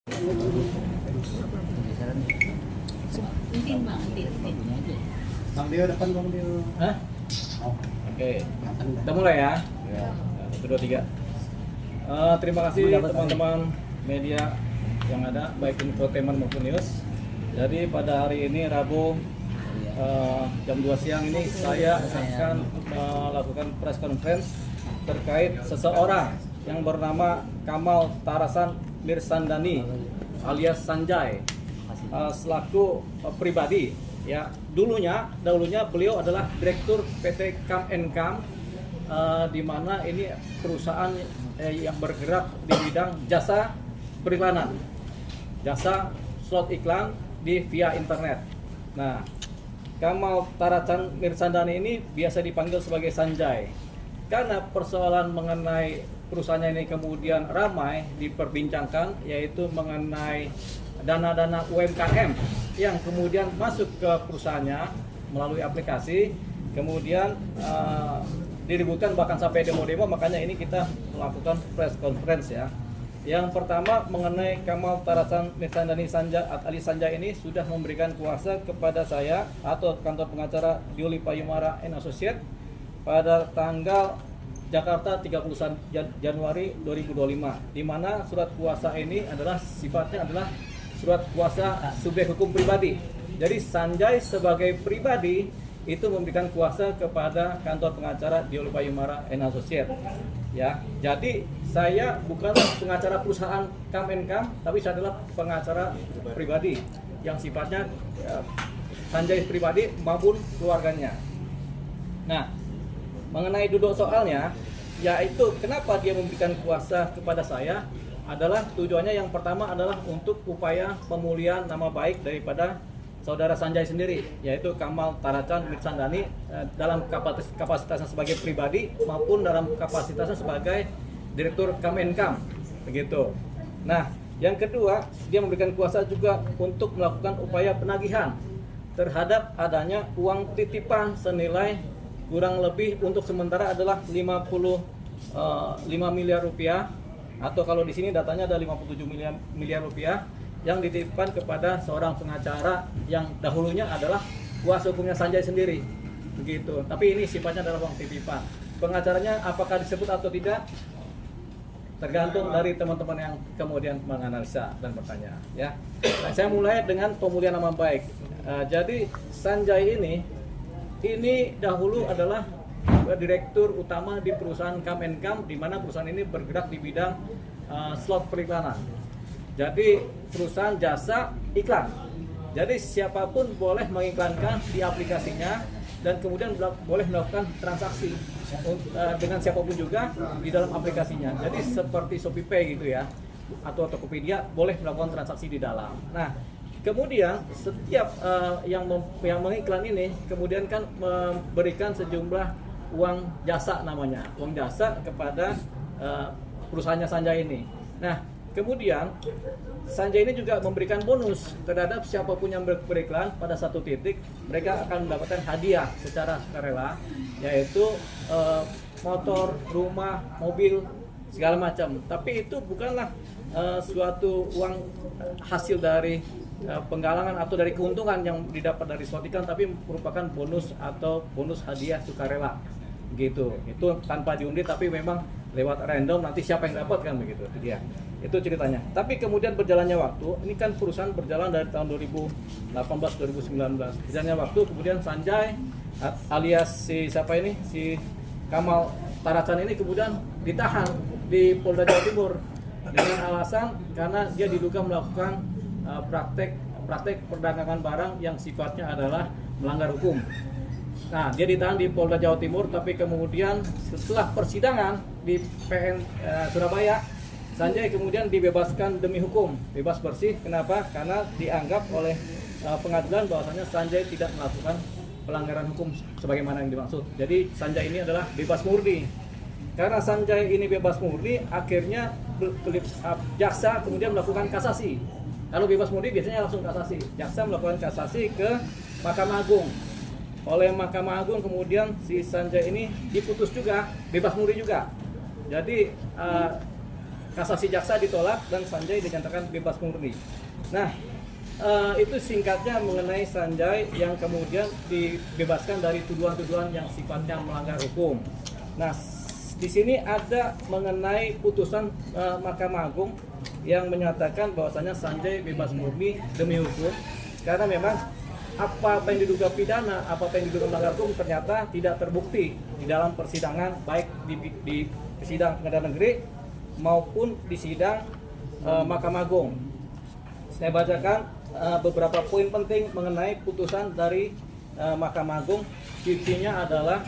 Bang Dio depan, Bang Dio. Hah? Oh, Oke, kita mulai ya. ya. 1, 2, 3. Terima kasih teman-teman media yang ada, baik infotainment maupun news. Jadi pada hari ini Rabu jam 2 siang ini saya akan melakukan press conference terkait seseorang yang bernama Kamal Tarasan Mirsandani alias Sanjay selaku pribadi. Ya, dulunya beliau adalah direktur PT Kam & Kam, di mana ini perusahaan yang bergerak di bidang jasa periklanan, jasa slot iklan via internet. Nah, Kamal Tarasan Mirsandani ini biasa dipanggil sebagai Sanjay karena persoalan mengenai perusahaannya ini kemudian ramai diperbincangkan, yaitu mengenai dana-dana UMKM yang kemudian masuk ke perusahaannya melalui aplikasi, kemudian diributkan bahkan sampai demo-demo. Makanya ini kita melakukan press conference ya. Yang pertama mengenai Kamal Tarasan Mirsandani alias Sanjay ini sudah memberikan kuasa kepada saya atau kantor pengacara Diuli Payumara & Associates pada tanggal Jakarta 31 Januari 2025, di mana surat kuasa ini adalah sifatnya adalah surat kuasa subjek hukum pribadi. Jadi Sanjay sebagai pribadi itu memberikan kuasa kepada kantor pengacara Diuli Payumara & Associates. Ya, jadi saya bukan pengacara perusahaan Kam & Kam, tapi saya adalah pengacara pribadi yang sifatnya Sanjay pribadi maupun keluarganya. Nah, mengenai duduk soalnya, yaitu kenapa dia memberikan kuasa kepada saya adalah tujuannya yang pertama adalah untuk upaya pemulihan nama baik daripada saudara Sanjay sendiri, yaitu Kamal Tarasan Mirsandani dalam kapasitasnya sebagai pribadi maupun dalam kapasitasnya sebagai direktur Kam & Kam, begitu. Nah, yang kedua, dia memberikan kuasa juga untuk melakukan upaya penagihan terhadap adanya uang titipan senilai kurang lebih untuk sementara adalah 5 miliar rupiah, atau kalau di sini datanya ada 57 miliar rupiah yang dititipkan kepada seorang pengacara yang dahulunya adalah kuasa hukumnya Sanjay sendiri, begitu. Tapi ini sifatnya adalah uang titipan. Pengacaranya apakah disebut atau tidak tergantung dari teman-teman yang kemudian menganalisa dan bertanya. Ya, nah, saya mulai dengan pemulihan nama baik. Jadi Sanjay ini dahulu adalah direktur utama di perusahaan Kam & Kam, di mana perusahaan ini bergerak di bidang slot periklanan. Jadi perusahaan jasa iklan. Jadi siapapun boleh mengiklankan di aplikasinya dan kemudian boleh melakukan transaksi dengan siapapun juga di dalam aplikasinya. Jadi seperti ShopeePay gitu ya, atau Tokopedia boleh melakukan transaksi di dalam. Nah, kemudian setiap yang mengiklan ini kemudian kan memberikan sejumlah uang jasa, namanya uang jasa kepada perusahaannya Sanjay ini. Nah, kemudian Sanjay ini juga memberikan bonus terhadap siapapun yang beriklan pada satu titik, mereka akan mendapatkan hadiah secara sukarela, yaitu motor, rumah, mobil, segala macam. Tapi itu bukanlah suatu uang hasil dari penggalangan atau dari keuntungan yang didapat dari slot iklan, tapi merupakan bonus atau bonus hadiah sukarela, gitu. Itu tanpa diundi, tapi memang lewat random, nanti siapa yang dapat kan, begitu dia. Itu ceritanya. Tapi kemudian berjalannya waktu, ini kan perusahaan berjalan dari tahun 2018-2019. Berjalannya waktu, kemudian Sanjay alias si Kamal Tarasan ini kemudian ditahan di Polda Jawa Timur dengan alasan karena dia diduga melakukan praktek perdagangan barang yang sifatnya adalah melanggar hukum. Nah, dia ditahan di Polda Jawa Timur, tapi kemudian setelah persidangan di PN Surabaya, Sanjay kemudian dibebaskan demi hukum, bebas bersih. Kenapa? Karena dianggap oleh pengadilan bahwasanya Sanjay tidak melakukan pelanggaran hukum sebagaimana yang dimaksud. Jadi Sanjay ini adalah bebas murni. Karena Sanjay ini bebas murni, akhirnya jaksa kemudian melakukan kasasi. Kalau bebas murni biasanya langsung kasasi. Jaksa melakukan kasasi ke Mahkamah Agung. Oleh Mahkamah Agung kemudian si Sanjay ini diputus juga, bebas murni juga. Jadi kasasi jaksa ditolak dan Sanjay dinyatakan bebas murni. Nah, itu singkatnya mengenai Sanjay yang kemudian dibebaskan dari tuduhan-tuduhan yang sifatnya melanggar hukum. Nah, di sini ada mengenai putusan Mahkamah Agung yang menyatakan bahwasanya Sanjay bebas murni demi hukum, karena memang apa yang diduga pidana, apa yang diduga melanggar hukum ternyata tidak terbukti di dalam persidangan, baik di sidang pengadilan negeri maupun di sidang Mahkamah Agung. Saya bacakan beberapa poin penting mengenai putusan dari Mahkamah Agung. Intinya adalah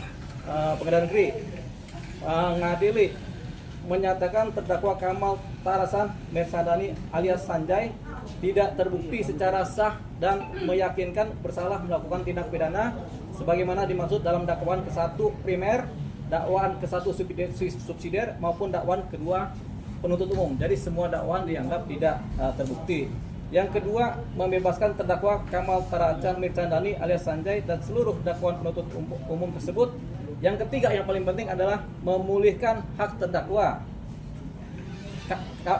pengadilan negeri ngadili menyatakan terdakwa Kamal Tarasan Mersandani alias Sanjay tidak terbukti secara sah dan meyakinkan bersalah melakukan tindak pidana sebagaimana dimaksud dalam dakwaan ke-1 primer, dakwaan ke-1 subsidiar maupun dakwaan kedua penuntut umum. Jadi semua dakwaan dianggap tidak terbukti. Yang kedua, membebaskan terdakwa Kamal Tarasan Mersandani alias Sanjay dan seluruh dakwaan penuntut umum tersebut. Yang ketiga yang paling penting adalah memulihkan hak terdakwa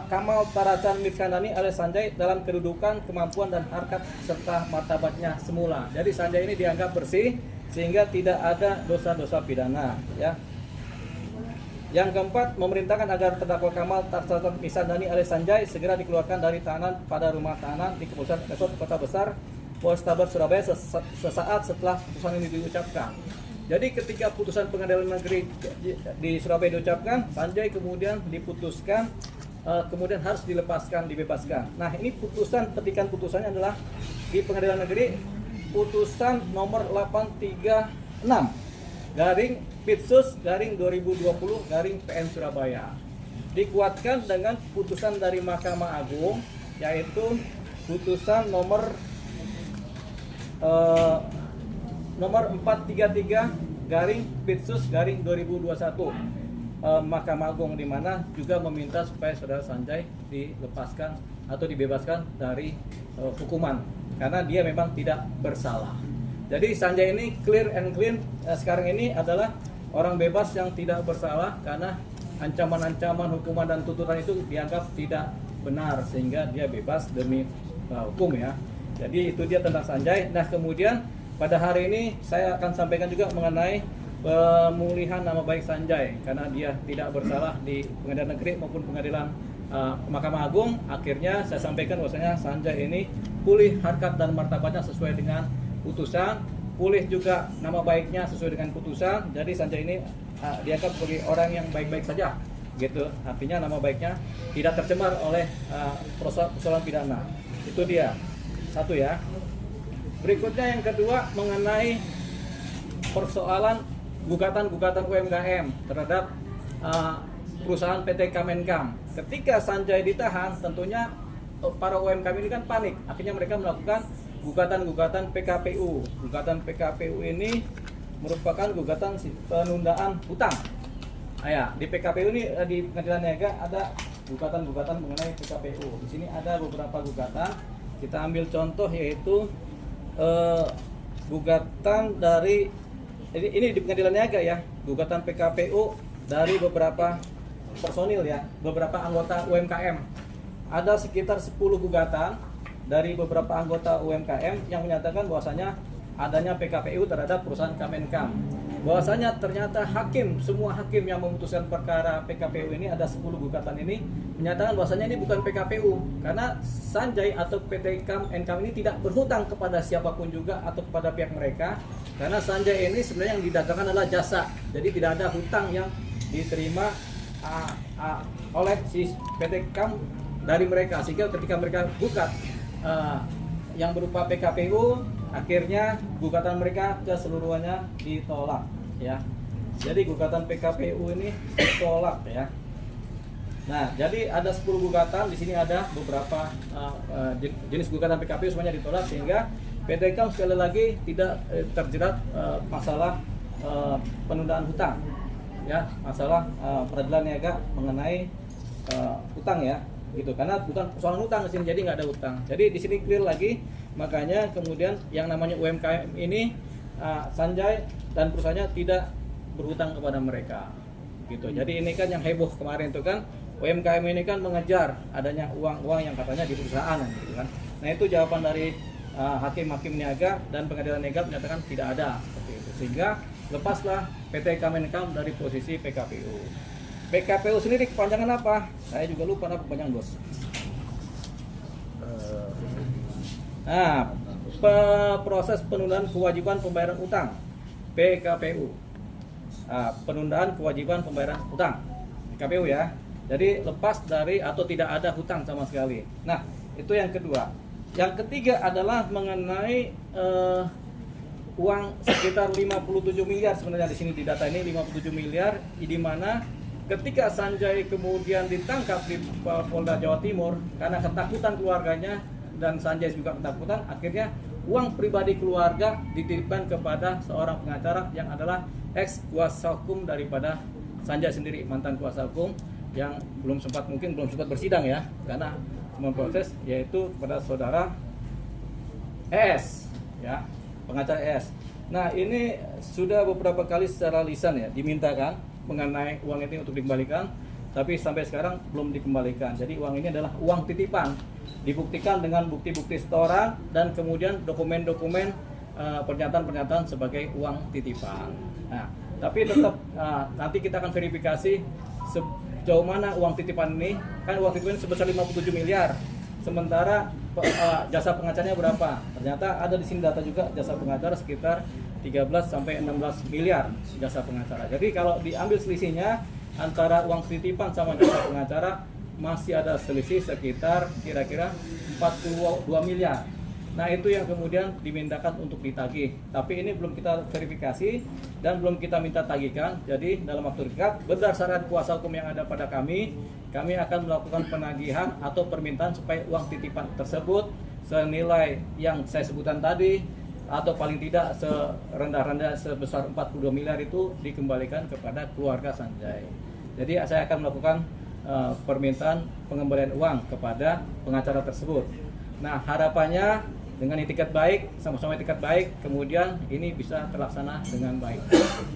Kamal Tarasan Mersandani alias Sanjay dalam kedudukan, kemampuan dan harkat serta martabatnya semula. Jadi Sanjay ini dianggap bersih sehingga tidak ada dosa-dosa pidana, ya. Yang keempat, memerintahkan agar terdakwa Kamal Tarasan Mersandani alias Sanjay segera dikeluarkan dari tahanan pada rumah tahanan di Kepolisian Resort Kota Besar Polrestabes Surabaya sesaat setelah putusan ini diucapkan. Jadi ketika putusan pengadilan negeri di Surabaya diucapkan, Sanjay kemudian diputuskan, kemudian harus dilepaskan, dibebaskan. Nah, ini putusan, petikan putusannya adalah di pengadilan negeri putusan nomor 836 garing Pitsus garing 2020 garing PN Surabaya. Dikuatkan dengan putusan dari Mahkamah Agung, yaitu putusan nomor 433 garing Pitsus garing 2021 Mahkamah Agung, di mana juga meminta supaya saudara Sanjay dilepaskan atau dibebaskan dari hukuman karena dia memang tidak bersalah. Jadi Sanjay ini clear and clean sekarang ini adalah orang bebas yang tidak bersalah karena ancaman-ancaman hukuman dan tuntutan itu dianggap tidak benar sehingga dia bebas demi hukum, ya. Jadi itu dia tentang Sanjay. Nah, kemudian pada hari ini saya akan sampaikan juga mengenai pemulihan nama baik Sanjay karena dia tidak bersalah di pengadilan negeri maupun pengadilan Mahkamah Agung. Akhirnya saya sampaikan bahwasanya Sanjay ini pulih harkat dan martabatnya sesuai dengan putusan, pulih juga nama baiknya sesuai dengan putusan. Jadi Sanjay ini dianggap sebagai orang yang baik-baik saja, gitu. Artinya nama baiknya tidak tercemar oleh persoalan pidana. Itu dia. Satu, ya. Berikutnya yang kedua mengenai persoalan gugatan-gugatan UMKM terhadap perusahaan PT Kemenkam. Ketika Sanjay ditahan, tentunya para UMKM ini kan panik. Akhirnya mereka melakukan gugatan-gugatan PKPU. Gugatan PKPU ini merupakan gugatan penundaan hutang. Ya, di PKPU ini di Pengadilan Niaga ada gugatan-gugatan mengenai PKPU. Di sini ada beberapa gugatan. Kita ambil contoh yaitu gugatan dari ini di Pengadilan Niaga, ya, gugatan PKPU dari beberapa personil, ya, beberapa anggota UMKM. Ada sekitar 10 gugatan dari beberapa anggota UMKM yang menyatakan bahwasanya adanya PKPU terhadap perusahaan Kemenkam. Bahwasanya ternyata semua hakim yang memutuskan perkara PKPU ini, ada 10 gugatan ini, menyatakan bahwasanya ini bukan PKPU karena Sanjay atau PT Kemenkam ini tidak berhutang kepada siapapun juga atau kepada pihak mereka, karena Sanjay ini sebenarnya yang didagangkan adalah jasa. Jadi tidak ada hutang yang diterima oleh si PT Kam dari mereka, sehingga ketika mereka gugat yang berupa PKPU, akhirnya gugatan mereka keseluruhannya ditolak, ya. Jadi gugatan PKPU ini ditolak, ya. Nah, jadi ada 10 gugatan, di sini ada beberapa jenis gugatan PKPU semuanya ditolak, sehingga PT Kam sekali lagi tidak terjerat masalah penundaan hutang, ya, masalah peradilan niaga mengenai hutang, ya, gitu. Karena bukan persoalan hutang di sini, jadi nggak ada hutang. Jadi di sini clear lagi. Makanya kemudian yang namanya UMKM ini Sanjay dan perusahaannya tidak berhutang kepada mereka, gitu. Jadi ini kan yang heboh kemarin itu kan UMKM ini kan mengejar adanya uang-uang yang katanya di perusahaan gitu kan. Nah itu jawaban dari hakim-hakim niaga dan pengadilan niaga menyatakan tidak ada seperti itu, sehingga lepaslah PT Kemenkam dari posisi PKPU. PKPU sendiri kepanjangan apa? Saya juga lupa apa kepanjangan bos. Nah, proses penundaan kewajiban pembayaran utang PKPU. Penundaan kewajiban pembayaran utang PKPU ya. Jadi lepas dari atau tidak ada hutang sama sekali. Nah, itu yang kedua. Yang ketiga adalah mengenai uang sekitar 57 miliar sebenarnya di sini di data ini 57 miliar, di mana ketika Sanjay kemudian ditangkap di Polda Jawa Timur karena ketakutan keluarganya dan Sanjay juga ketakutan, akhirnya uang pribadi keluarga dititipkan kepada seorang pengacara yang adalah ex kuasa hukum daripada Sanjay sendiri, mantan kuasa hukum yang belum sempat bersidang ya karena memproses, yaitu kepada saudara ES ya, pengacara ES. Nah ini sudah beberapa kali secara lisan ya dimintakan mengenai uang ini untuk dikembalikan, tapi sampai sekarang belum dikembalikan. Jadi uang ini adalah uang titipan, dibuktikan dengan bukti-bukti setoran dan kemudian dokumen-dokumen pernyataan-pernyataan sebagai uang titipan. Nah, tapi tetap nanti kita akan verifikasi sejauh mana uang titipan ini. Kan uang titipan ini sebesar 57 miliar. Sementara jasa pengacaranya berapa? Ternyata ada di sini data juga jasa pengacara sekitar 13 sampai 16 miliar jasa pengacara. Jadi kalau diambil selisihnya antara uang titipan sama jasa pengacara masih ada selisih sekitar kira-kira 42 miliar. Nah itu yang kemudian dimintakan untuk ditagih. Tapi ini belum kita verifikasi dan belum kita minta tagihkan. Jadi dalam waktu dekat berdasarkan kuasa hukum yang ada pada kami akan melakukan penagihan atau permintaan supaya uang titipan tersebut senilai yang saya sebutkan tadi atau paling tidak serendah-rendah sebesar 42 miliar itu dikembalikan kepada keluarga Sanjay. Jadi saya akan melakukan permintaan pengembalian uang kepada pengacara tersebut. Nah harapannya dengan itikat baik, sama-sama itikat baik, kemudian ini bisa terlaksana dengan baik.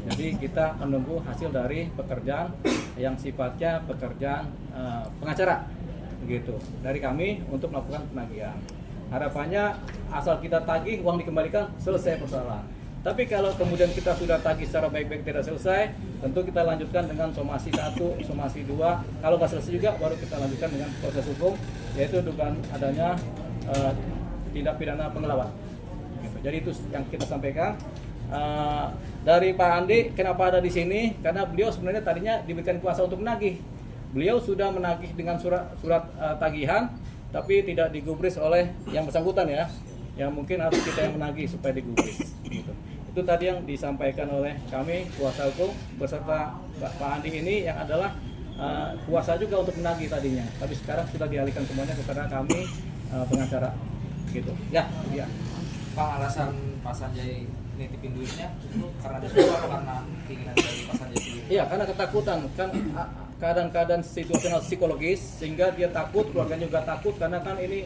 Jadi kita menunggu hasil dari pekerjaan yang sifatnya pekerjaan pengacara, begitu, dari kami untuk melakukan penagihan. Harapannya asal kita tagih uang dikembalikan, selesai persoalan. Tapi kalau kemudian kita sudah tagih secara baik-baik tidak selesai, tentu kita lanjutkan dengan somasi 1, somasi 2. Kalau nggak selesai juga baru kita lanjutkan dengan proses hukum, yaitu dugaan adanya tindak pidana pengelawat. Jadi itu yang kita sampaikan. Dari Pak Andi, kenapa ada di sini? Karena beliau sebenarnya tadinya diberikan kuasa untuk menagih. Beliau sudah menagih dengan surat tagihan, tapi tidak digubris oleh yang bersangkutan ya. Yang mungkin harus kita yang menagih supaya digubris. Gitu. Itu tadi yang disampaikan oleh kami kuasa hukum beserta Pak Andi ini yang adalah kuasa juga untuk menagih tadinya. Tapi sekarang sudah dialihkan semuanya kepada kami pengacara. Gitu. Ya, iya. Pak, alasan Pak Sanjay nitipin duitnya itu karena ada apa karena keinginan dari Pak Sanjay sendiri? Iya, karena ketakutan kan keadaan situasional psikologis sehingga dia takut, keluarganya juga takut karena kan ini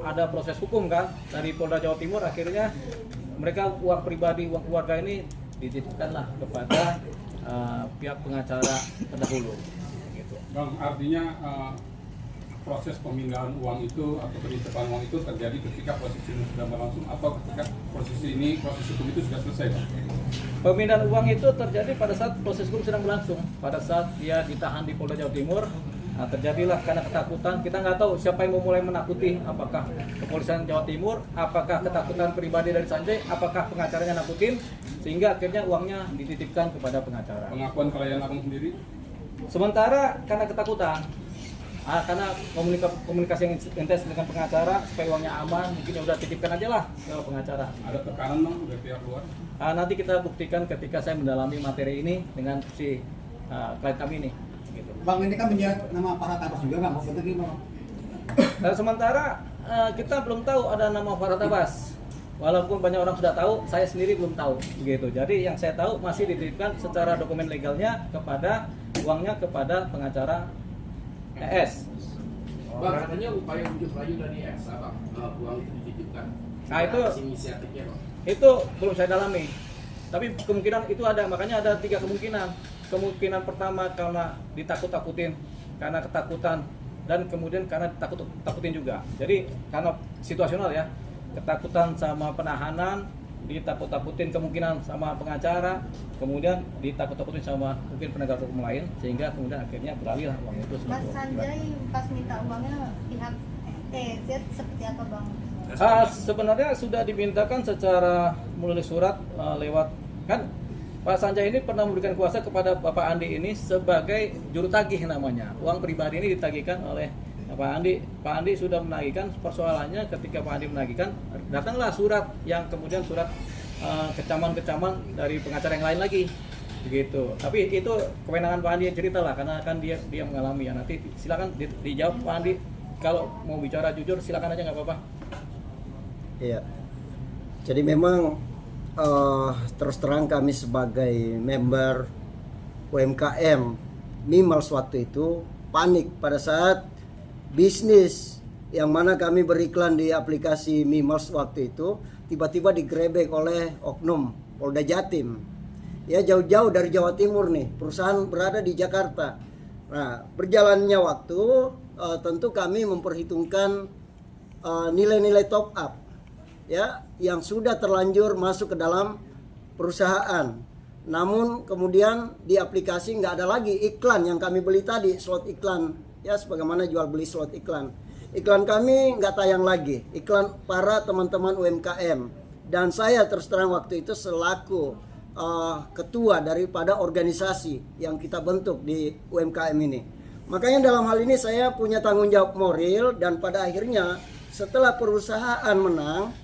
ada proses hukum kan dari Polda Jawa Timur, akhirnya mereka uang pribadi, uang keluarga ini dititipkanlah kepada pihak pengacara terdahulu. Gitu. Bang, artinya proses pemindahan uang itu atau penitipan uang itu terjadi ketika proses ini sudah berlangsung atau ketika proses hukum itu sudah selesai, Bang? Pemindahan uang itu terjadi pada saat proses hukum sedang berlangsung. Pada saat dia ditahan di Polda Jawa Timur, terjadilah karena ketakutan. Kita nggak tahu siapa yang memulai menakuti, apakah kepolisian Jawa Timur, apakah ketakutan pribadi dari Sanjay, apakah pengacaranya nakutin, sehingga akhirnya uangnya dititipkan kepada pengacara. Pengakuan klien Abang sendiri? Sementara karena ketakutan, karena komunikasi yang intens dengan pengacara supaya uangnya aman, mungkin ya udah titipkan aja lah ke pengacara. Ada tekanan Bang dari pihak luar? Nanti kita buktikan ketika saya mendalami materi ini dengan si klien kami ini. Gitu. Bang, ini kan menyeret nama Farhad Abbas juga, Bang. Betul gimana? Dan sementara kita belum tahu ada nama Farhad Abbas. Walaupun banyak orang sudah tahu, saya sendiri belum tahu. Begitu. Jadi yang saya tahu masih dititipkan secara dokumen legalnya kepada uangnya kepada pengacara ES. Bang, katanya upaya bujuk rayu dari ES, Bang, uang itu dititipkan. Nah itu inisiatifnya, Bang. Itu belum saya dalami. Tapi kemungkinan itu ada, makanya ada 3 kemungkinan. Kemungkinan pertama karena ditakut-takutin karena ketakutan dan kemudian karena takutin juga. Jadi karena situasional ya, ketakutan sama penahanan, ditakut-takutin kemungkinan sama pengacara, kemudian ditakut-takutin sama mungkin penegak hukum lain, sehingga kemudian akhirnya beralih uang itu. Mas Sanjay pas minta uangnya pihak TZ seperti apa Bang? Sebenarnya sudah dimintakan secara menulis surat lewat, kan Pak Sanjay ini pernah memberikan kuasa kepada Bapak Andi ini sebagai juru tagih namanya. Uang pribadi ini ditagihkan oleh Pak Andi. Pak Andi sudah menagihkan, persoalannya ketika Pak Andi menagihkan, datanglah surat yang kemudian surat kecaman-kecaman dari pengacara yang lain lagi. Begitu. Tapi itu kewenangan Pak Andi, ceritalah karena kan dia mengalami ya. Nanti silakan dijawab Pak Andi. Kalau mau bicara jujur silakan aja, nggak apa-apa. Iya. Jadi memang terus terang kami sebagai member UMKM Mimals waktu itu panik pada saat bisnis yang mana kami beriklan di aplikasi Mimals waktu itu tiba-tiba digrebek oleh oknum Polda Jatim. Ya jauh-jauh dari Jawa Timur nih, perusahaan berada di Jakarta. Nah, berjalannya waktu tentu kami memperhitungkan nilai-nilai top up ya yang sudah terlanjur masuk ke dalam perusahaan. Namun kemudian di aplikasi nggak ada lagi iklan yang kami beli tadi, slot iklan ya, sebagaimana jual beli slot iklan. Iklan kami nggak tayang lagi, iklan para teman-teman UMKM. Dan saya terus terang waktu itu selaku ketua daripada organisasi yang kita bentuk di UMKM ini. Makanya dalam hal ini saya punya tanggung jawab moral, dan pada akhirnya setelah perusahaan menang,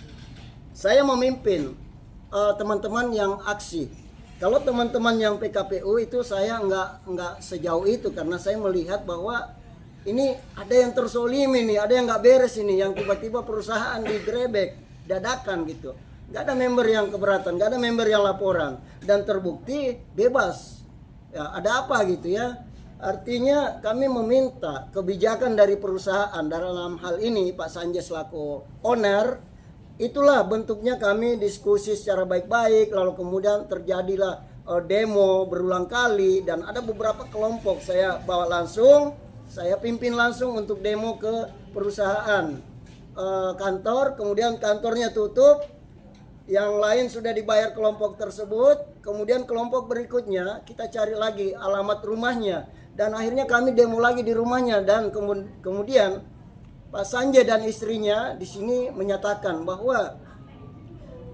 saya memimpin teman-teman yang aksi. Kalau teman-teman yang PKPU itu saya nggak sejauh itu, karena saya melihat bahwa ini ada yang tersolimi nih, ada yang nggak beres ini, yang tiba-tiba perusahaan digrebek dadakan gitu. Nggak ada member yang keberatan, nggak ada member yang laporan, dan terbukti bebas. Ya, ada apa gitu ya? Artinya kami meminta kebijakan dari perusahaan dalam hal ini Pak Sanjay selaku owner. Itulah bentuknya kami diskusi secara baik-baik, lalu kemudian terjadilah demo berulang kali, dan ada beberapa kelompok saya bawa langsung, saya pimpin langsung untuk demo ke perusahaan kantor, kemudian kantornya tutup, yang lain sudah dibayar kelompok tersebut, kemudian kelompok berikutnya kita cari lagi alamat rumahnya, dan akhirnya kami demo lagi di rumahnya, dan kemudian Pak Sanjay dan istrinya di sini menyatakan bahwa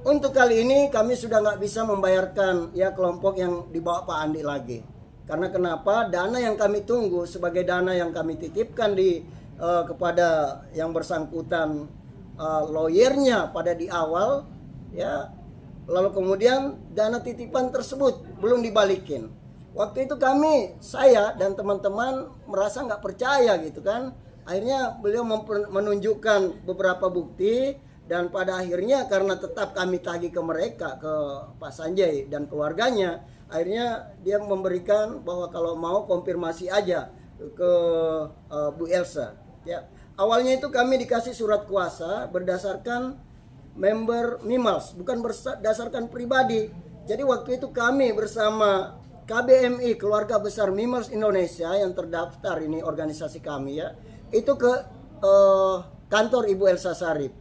untuk kali ini kami sudah nggak bisa membayarkan ya kelompok yang dibawa Pak Andi lagi. Karena kenapa? Dana yang kami tunggu sebagai dana yang kami titipkan kepada yang bersangkutan lawyernya pada di awal ya. Lalu kemudian dana titipan tersebut belum dibalikin. Waktu itu saya dan teman-teman merasa nggak percaya gitu kan. Akhirnya beliau menunjukkan beberapa bukti, dan pada akhirnya karena tetap kami tagih ke mereka, ke Pak Sanjay dan keluarganya, akhirnya dia memberikan bahwa kalau mau konfirmasi aja ke Bu Elsa. Ya, awalnya itu kami dikasih surat kuasa berdasarkan member Mimals, bukan berdasarkan pribadi. Jadi waktu itu kami bersama KBMI, Keluarga Besar Mimals Indonesia yang terdaftar, ini organisasi kami ya, itu ke kantor Ibu Elsa Sarip.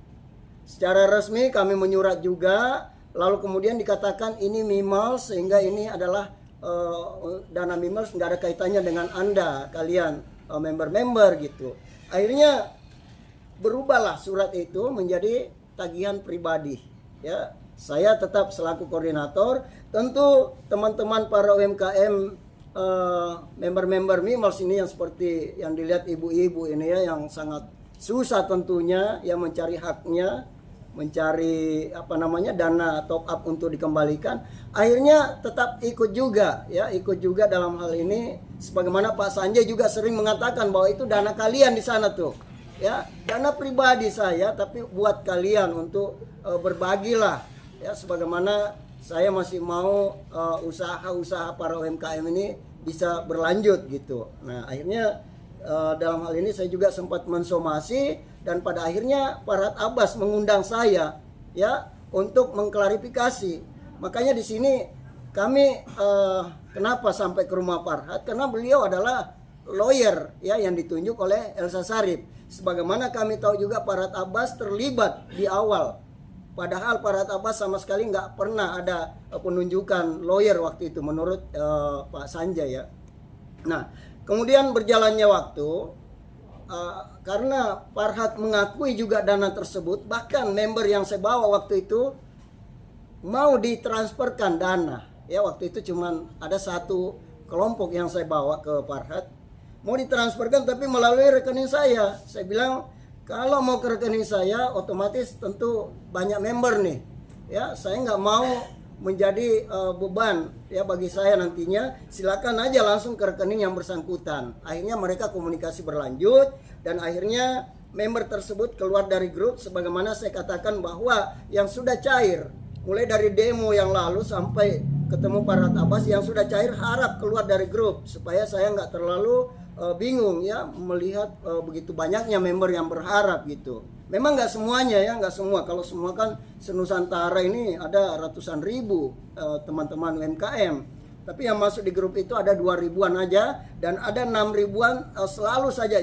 Secara resmi kami menyurat juga, lalu kemudian dikatakan ini Mimals, sehingga ini adalah dana Mimals, nggak ada kaitannya dengan Anda, kalian member-member gitu. Akhirnya berubahlah surat itu menjadi tagihan pribadi. Ya, saya tetap selaku koordinator, tentu teman-teman para UMKM member-member Mimals ini yang seperti yang dilihat ibu-ibu ini ya, yang sangat susah tentunya yang mencari haknya, mencari dana top up untuk dikembalikan, akhirnya tetap ikut juga ya, ikut juga dalam hal ini, sebagaimana Pak Sanjay juga sering mengatakan bahwa itu dana kalian di sana tuh ya, dana pribadi saya tapi buat kalian untuk berbagilah ya, sebagaimana saya masih mau usaha-usaha para UMKM ini bisa berlanjut gitu. Nah akhirnya dalam hal ini saya juga sempat mensomasi, dan pada akhirnya Farhad Abbas mengundang saya ya untuk mengklarifikasi. Makanya di sini kami kenapa sampai ke rumah Farhad, karena beliau adalah lawyer ya yang ditunjuk oleh Elsa Sharif. Sebagaimana kami tahu juga Farhad Abbas terlibat di awal. Padahal Farhad Abbas sama sekali nggak pernah ada penunjukan lawyer waktu itu menurut Pak Sanjay ya. Nah, kemudian berjalannya waktu karena Farhad mengakui juga dana tersebut, bahkan member yang saya bawa waktu itu mau ditransferkan dana. Ya, waktu itu cuman ada satu kelompok yang saya bawa ke Farhad, mau ditransferkan tapi melalui rekening saya. Saya bilang kalau mau ke rekening saya otomatis tentu banyak member nih. Ya, saya nggak mau menjadi beban ya bagi saya nantinya. Silakan aja langsung ke rekening yang bersangkutan. Akhirnya mereka komunikasi berlanjut dan akhirnya member tersebut keluar dari grup, sebagaimana saya katakan bahwa yang sudah cair mulai dari demo yang lalu sampai ketemu Farhad Abbas yang sudah cair harap keluar dari grup supaya saya nggak terlalu bingung ya melihat begitu banyaknya member yang berharap gitu. Memang nggak semuanya ya, nggak semua. Kalau semua kan senusantara ini ada ratusan ribu teman-teman UMKM. Tapi yang masuk di grup itu ada 2.000-an aja dan ada 6.000-an selalu saja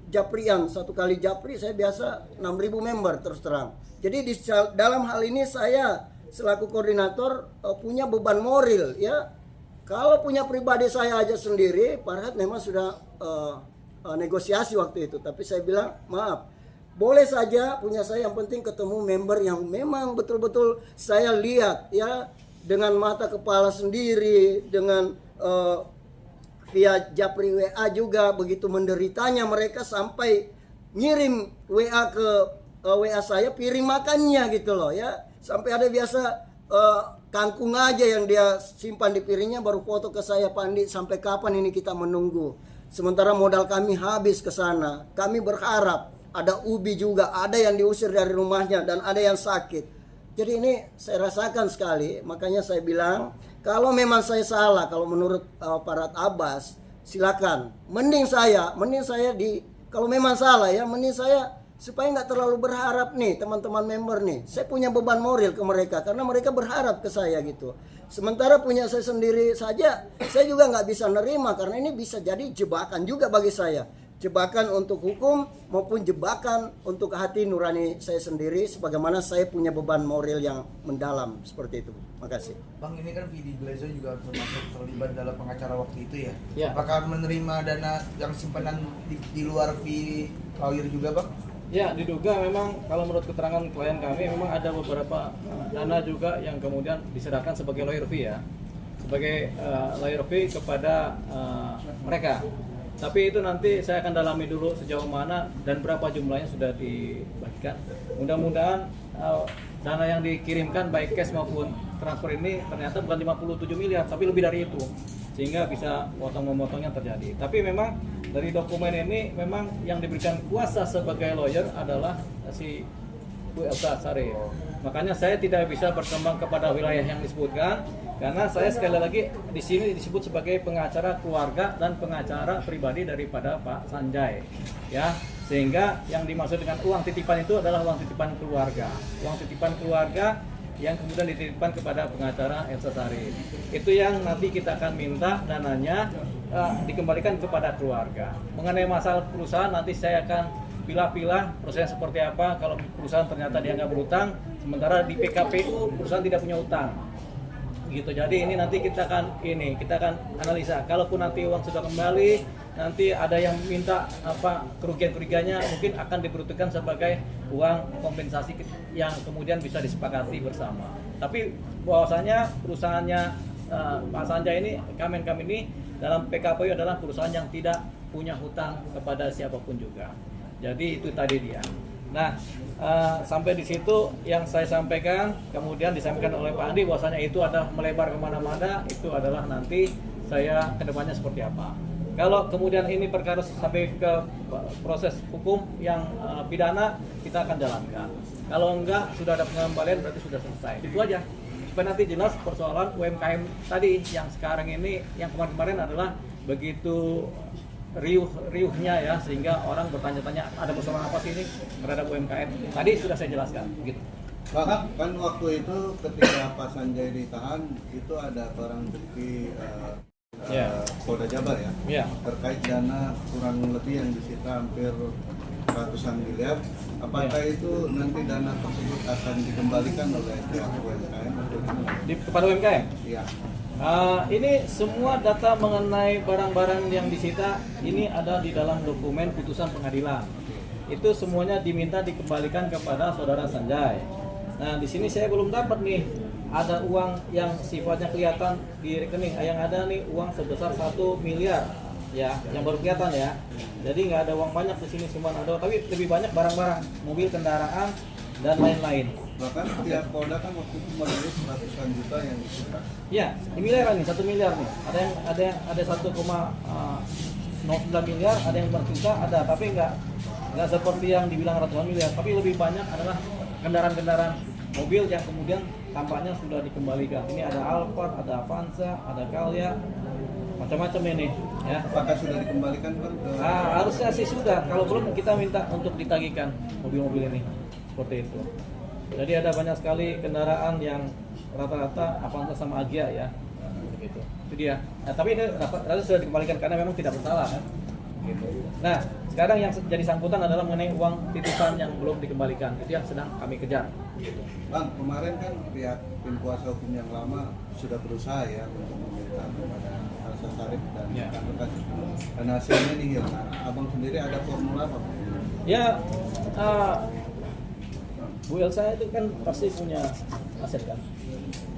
japrian. Satu kali japri saya biasa 6.000 member terus terang. Jadi di dalam hal ini saya selaku koordinator punya beban moral ya. Kalau punya pribadi saya aja sendiri, Farhad memang sudah negosiasi waktu itu. Tapi saya bilang, maaf, boleh saja punya saya, yang penting ketemu member yang memang betul-betul saya lihat ya dengan mata kepala sendiri, dengan via japri WA juga begitu menderitanya mereka sampai ngirim WA ke WA saya piring makannya gitu loh ya. Sampai ada biasa kangkung aja yang dia simpan di piringnya baru foto ke saya, Pak Andi, sampai kapan ini kita menunggu. Sementara modal kami habis ke sana. Kami berharap ada ubi juga, ada yang diusir dari rumahnya dan ada yang sakit. Jadi ini saya rasakan sekali, makanya saya bilang kalau memang saya salah, kalau menurut Farhad Abbas silakan. Mending saya kalau memang salah ya, mending saya supaya nggak terlalu berharap nih teman-teman member nih. Saya punya beban moral ke mereka karena mereka berharap ke saya gitu. Sementara punya saya sendiri saja, saya juga nggak bisa nerima karena ini bisa jadi jebakan juga bagi saya. Jebakan untuk hukum maupun jebakan untuk hati nurani saya sendiri, sebagaimana saya punya beban moral yang mendalam seperti itu. Makasih. Bang, ini kan Vidi Glazo juga termasuk terlibat dalam pengacara waktu itu ya. Ya. Apakah menerima dana yang simpanan di luar fee lawyer juga, Bang? Ya, diduga memang kalau menurut keterangan klien kami memang ada beberapa dana juga yang kemudian diserahkan sebagai lawyer fee ya, sebagai lawyer fee kepada mereka. Tapi itu nanti saya akan dalami dulu sejauh mana dan berapa jumlahnya sudah dibagikan. Mudah-mudahan dana yang dikirimkan baik cash maupun transfer ini ternyata bukan 57 miliar tapi lebih dari itu, sehingga bisa potong-memotongnya terjadi. Tapi memang dari dokumen ini memang yang diberikan kuasa sebagai lawyer adalah si Bu Elsa Sharif. Makanya saya tidak bisa berkembang kepada wilayah yang disebutkan karena saya sekali lagi di sini disebut sebagai pengacara keluarga dan pengacara pribadi daripada Pak Sanjay. Ya, sehingga yang dimaksud dengan uang titipan itu adalah uang titipan keluarga. Uang titipan keluarga yang kemudian dititipkan kepada pengacara Elsa Sharif. Itu yang nanti kita akan minta dananya dikembalikan kepada keluarga. Mengenai masalah perusahaan nanti saya akan pilah-pilah prosesnya seperti apa. Kalau perusahaan ternyata dia nggak berutang, sementara di PKPU perusahaan tidak punya utang. Gitu. Jadi ini nanti kita akan analisa. Kalaupun nanti uang sudah kembali, nanti ada yang minta kerugian-kerugiannya mungkin akan diperuntukkan sebagai uang kompensasi yang kemudian bisa disepakati bersama. Tapi bahwasanya perusahaannya Pak Sanjay ini, Kamen ini dalam PKPU adalah perusahaan yang tidak punya hutang kepada siapapun juga. Jadi itu tadi dia. Nah, sampai di situ yang saya sampaikan, kemudian disampaikan oleh Pak Andi bahwasanya itu adalah melebar kemana-mana, itu adalah nanti saya kedepannya seperti apa. Kalau kemudian ini perkara sampai ke proses hukum yang pidana, kita akan jalankan. Kalau enggak, sudah ada pengembalian berarti sudah selesai. Itu aja. Supaya nanti jelas persoalan UMKM tadi yang sekarang ini, yang kemarin-kemarin adalah begitu riuhnya ya, sehingga orang bertanya-tanya ada persoalan apa sih ini terhadap UMKM. Tadi sudah saya jelaskan gitu. Bahkan kan waktu itu ketika Pak Sanjay ditahan itu ada barang bukti Ya. Polda Jabar ya, Ya. terkait dana kurang lebih yang disita hampir ratusan miliar. Apakah itu nanti dana tersebut akan dikembalikan oleh pihak UMKM? Kepada UMKM? Iya. Ini semua data mengenai barang-barang yang disita ini ada di dalam dokumen putusan pengadilan. Itu semuanya diminta dikembalikan kepada saudara Sanjay. Nah, di sini saya belum dapat nih ada uang yang sifatnya kelihatan di rekening. Yang ada nih uang sebesar 1 miliar ya, yang baru kelihatan ya. Jadi nggak ada uang banyak di sini, cuma ada, tapi lebih banyak barang-barang, mobil, kendaraan dan lain-lain. Bahkan pihak Polda kan waktu itu merilis ratusan juta yang disita. Ya, ini miliar nih, 1 miliar nih. Ada 1,09 miliar, ada yang berjuta, ada, tapi nggak seperti yang dibilang ratusan miliar, tapi lebih banyak adalah kendaraan-kendaraan mobil yang kemudian tampaknya sudah dikembalikan. Ini ada Alphard, ada Avanza, ada Calya, macam-macam ini ya. Apakah sudah dikembalikan Bang? Harusnya sih sudah, kalau belum kita minta untuk ditagihkan mobil-mobil ini, seperti itu. Jadi ada banyak sekali kendaraan yang rata-rata Avanza sama Agya ya, begitu. Itu dia. Nah, tapi ini rata sudah dikembalikan karena memang tidak bersalah kan. Gitu. Nah, sekarang yang jadi sangkutan adalah mengenai uang titipan yang belum dikembalikan. Itu yang sedang kami kejar. Gitu. Bang, kemarin kan pihak tim kuasa hukum yang lama sudah berusaha ya untuk meminta kepada Elsa Sharif dan rekan-rekan, dan hasilnya nihil. Nah, abang sendiri ada formula apa? Ya, Bu Elsa itu kan pasti punya aset kan,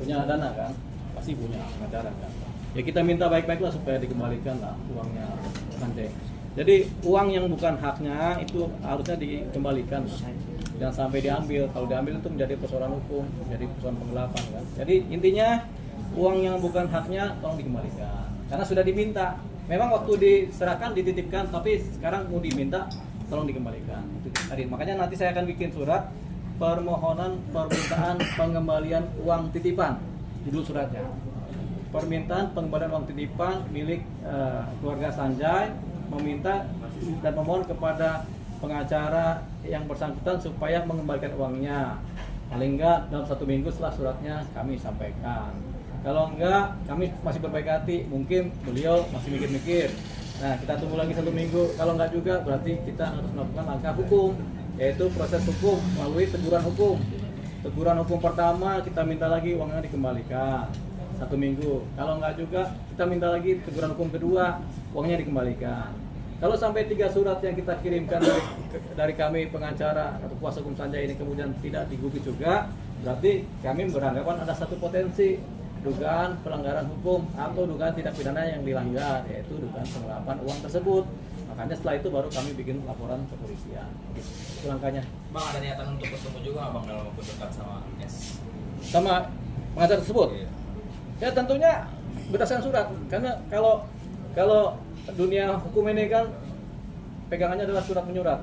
punya dana kan, pasti punya pengacara kan. Ya kita minta baik-baik lah supaya dikembalikan lah uangnya Sanjay. Jadi uang yang bukan haknya itu harusnya dikembalikan, jangan sampai diambil. Kalau diambil itu menjadi persoalan hukum, menjadi persoalan penggelapan kan. Jadi intinya uang yang bukan haknya tolong dikembalikan, karena sudah diminta. Memang waktu diserahkan dititipkan, tapi sekarang mau diminta tolong dikembalikan. Itu tadi. Makanya nanti saya akan bikin surat permohonan permintaan pengembalian uang titipan, judul suratnya. Permintaan pengembalian uang titipan milik keluarga Sanjay, meminta dan memohon kepada pengacara yang bersangkutan supaya mengembalikan uangnya. Paling enggak dalam 1 minggu setelah suratnya kami sampaikan. Kalau enggak, kami masih berbaik hati, mungkin beliau masih mikir-mikir. Nah, kita tunggu lagi 1 minggu. Kalau enggak juga, berarti kita harus melakukan langkah hukum, yaitu proses hukum melalui teguran hukum. Teguran hukum pertama kita minta lagi uangnya dikembalikan 1 minggu. Kalau enggak juga, kita minta lagi teguran hukum kedua, uangnya dikembalikan. Kalau sampai 3 surat yang kita kirimkan dari kami pengacara atau kuasa hukum Sanjay ini kemudian tidak digubris juga, berarti kami beranggapan ada satu potensi dugaan pelanggaran hukum atau dugaan tindak pidana yang dilanggar, yaitu dugaan penggelapan uang tersebut. Makanya setelah itu baru kami bikin laporan ke kepolisian. Itu langkahnya. Bang, ada niatan untuk bertemu juga nggak Bang dalam waktu dekat sama S? Sama pengacara tersebut? Ya tentunya berdasarkan surat, karena kalau dunia hukum ini kan pegangannya adalah surat menyurat.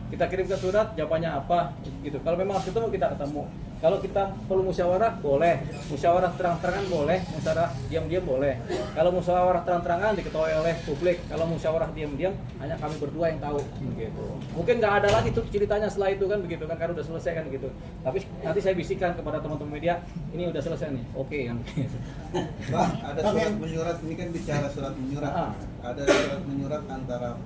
Kita kirimkan surat, jawabannya apa gitu. Kalau memang harus ketemu, kita ketemu. Kalau kita perlu musyawarah, boleh. Musyawarah terang-terangan boleh, musyawarah diam-diam boleh. Kalau musyawarah terang-terangan diketahui oleh publik. Kalau musyawarah diam-diam hanya kami berdua yang tahu gitu. Mungkin nggak ada lagi tuh ceritanya setelah itu kan begitu kan, karena udah selesai kan gitu. Tapi nanti saya bisikan kepada teman-teman media, ini udah selesai nih. Oke yang Bang, ada surat menyurat, ini kan bicara surat menyurat. Ada surat menyurat antara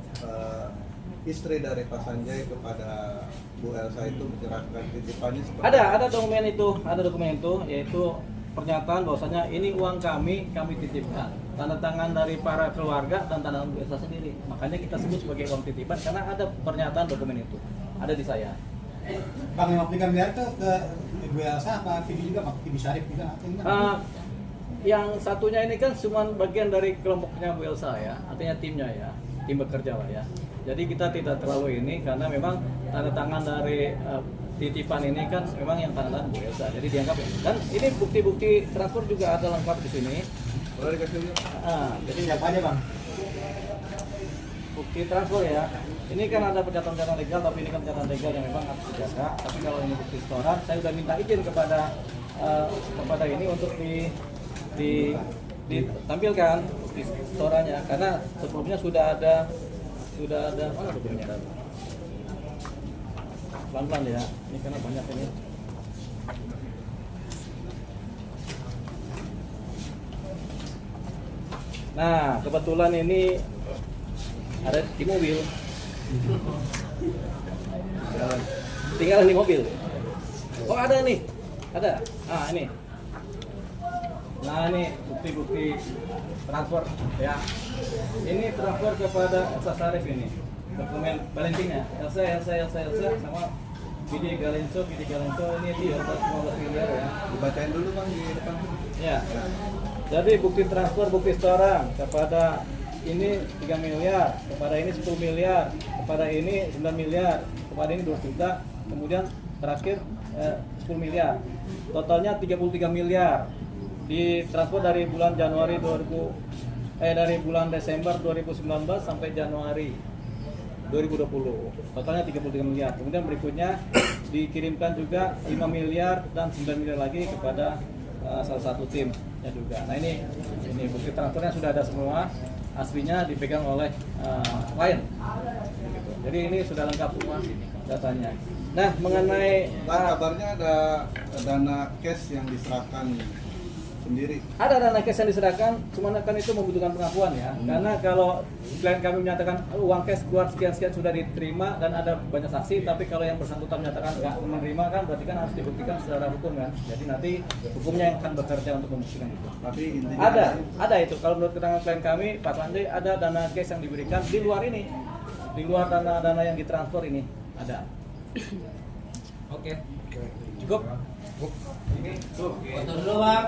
istri dari Pak Sanjay kepada Bu Elsa itu menyerahkan titipannya seperti ada dokumen itu, yaitu pernyataan bahwasanya ini uang kami titipkan, tanda tangan dari para keluarga dan tanda tangan Bu Elsa sendiri. Makanya kita sebut sebagai uang titipan karena ada pernyataan dokumen itu ada di saya. Bang, yang memberikan miliar itu ke Bu Elsa apa Vivi juga, Bang? Vivi Sharif juga atau gimana? Yang satunya ini kan cuma bagian dari kelompoknya Bu Elsa ya, artinya timnya ya, tim bekerja lah ya. Jadi kita tidak terlalu ini karena memang tanda tangan dari titipan ini kan memang yang tanda tangan Bu Elsa. Jadi dianggap dan ini bukti-bukti transfer juga ada lengkap di sini. boleh dikasih lihat? Jadi siapa aja, Bang? Bukti transfer ya. Ini kan ada pencatatan legal, tapi ini kan pencatatan legal yang memang harus dijaga. Tapi kalau ini bukti setoran, saya sudah minta izin kepada ini untuk ditampilkan bukti setorannya, karena sebelumnya sudah ada mana dokumennya? Pelan-pelan ya, ini karena banyak ini. Nah, kebetulan ini ada di mobil. Tinggal di mobil. Oh, ada nih. Ada. Ah, ini. Nah, ini bukti-bukti transfer ya. Ini transfer kepada Elsa Syarif ini. Dokumen balentingnya. Elsa sama Bidi Galenso ini dia 15 miliar ya. Dibacain dulu Bang di depan. Ya. Jadi bukti transfer, bukti setoran kepada ini 3 miliar, kepada ini 10 miliar, kepada ini 9 miliar, kepada ini 2 juta, kemudian terakhir 10 miliar. Totalnya 33 miliar. Ditransfer dari bulan Januari dari bulan Desember 2019 sampai Januari 2020. Totalnya 33 miliar. Kemudian berikutnya dikirimkan juga 5 miliar dan 9 miliar lagi kepada salah satu tim ya juga. Nah ini bukti transfernya sudah ada semua, aslinya dipegang oleh klien. Gitu. Jadi ini sudah lengkap semua datanya. Nah mengenai Kabarnya ada dana cash yang diserahkan sendiri. ada dana cash yang diserahkan, cuman kan itu membutuhkan pengakuan ya. Karena kalau klien kami menyatakan uang cash keluar sekian-sekian sudah diterima dan ada banyak saksi, tapi kalau yang bersangkutan menyatakan nggak menerima kan berarti kan harus dibuktikan secara hukum kan. Jadi nanti hukumnya yang akan bekerja untuk membuktikan itu. Tapi intinya Ada itu. Kalau menurut keterangan klien kami, Pak Sanjay, ada dana cash yang diberikan di luar ini, di luar dana yang ditransfer ini ada. Oke. Cukup? Foto dulu, Bang.